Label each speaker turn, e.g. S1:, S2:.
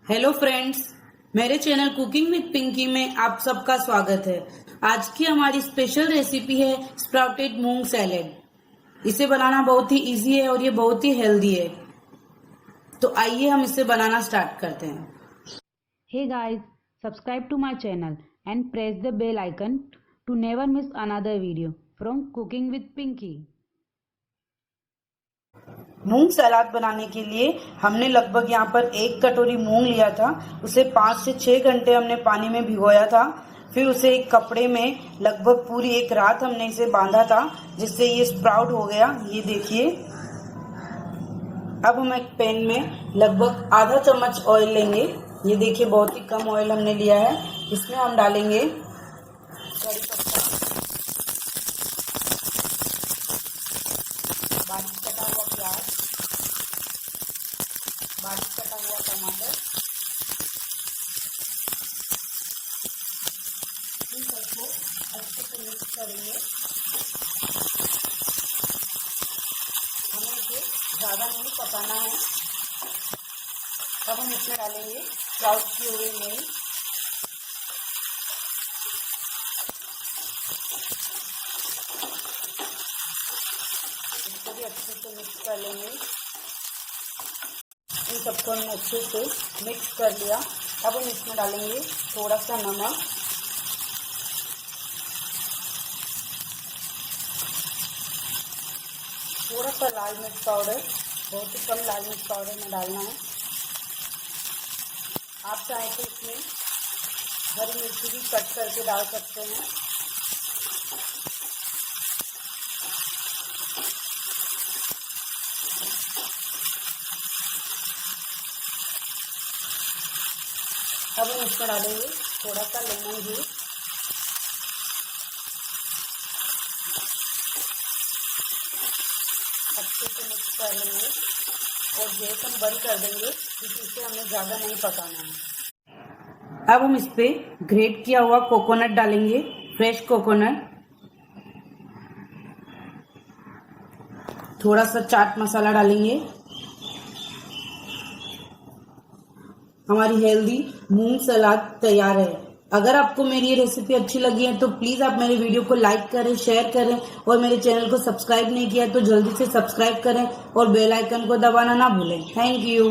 S1: Hello friends, मेरे channel cooking with Pinky में आप सबका स्वागत है। आज की हमारी स्पेशल रेसिपी है स्प्राउटेड मूंग सैलेड। इसे बनाना बहुत ही इजी है और ये बहुत ही हेल्दी है। तो आइए हम इसे बनाना स्टार्ट करते हैं।
S2: Hey guys, subscribe to my channel and press the bell icon to never miss another video from Cooking with Pinky.
S1: मूंग सलाद बनाने के लिए हमने लगभग यहाँ पर 1 कटोरी मूंग लिया था। उसे 5 से 6 घंटे हमने पानी में भिगोया था। फिर उसे एक कपड़े में लगभग पूरी एक रात हमने इसे बांधा था, जिससे ये स्प्राउट हो गया। ये देखिए। अब हम एक पैन में लगभग आधा चम्मच ऑयल लेंगे। ये देखिए, बहुत ही कम ऑयल हमने लिया है। इसमें हम डालेंगे कड़ी पत्ता, बारीक कटा हुआ प्याज, बारीक कटा हुआ टमाटर, इन सबको अच्छे से मिक्स करेंगे। हमें इसे ज़्यादा नहीं पकाना है। अब हम इसमें डालेंगे स्प्राउट की हुई मूंग। इसको भी अच्छे से मिक्स कर लेंगे। इन सबको हमने अच्छे से मिक्स कर लिया। अब हम इसमें डालेंगे थोड़ा सा नमक, थोड़ा सा लाल मिर्च पाउडर, बहुत ही कम लाल मिर्च पाउडर में डालना है। आप चाहें तो इसमें हरी मिर्ची भी कट करके डाल सकते हैं। अब हम इसमें डालेंगे थोड़ा सा लेमन जूस। अच्छे से मिक्स कर लेंगे और गैस हम बंद कर देंगे, क्योंकि इसे हमें ज़्यादा नहीं पकाना है। अब हम इस पे ग्रेट किया हुआ कोकोनट डालेंगे, फ्रेश कोकोनट। थोड़ा सा चाट मसाला डालेंगे। हमारी हेल्दी मूंग सलाद तैयार है। अगर आपको मेरी ये रेसिपी अच्छी लगी है तो प्लीज आप मेरे वीडियो को लाइक करें, शेयर करें और मेरे चैनल को सब्सक्राइब नहीं किया तो जल्दी से सब्सक्राइब करें और बेल आइकन को दबाना ना भूलें। Thank you.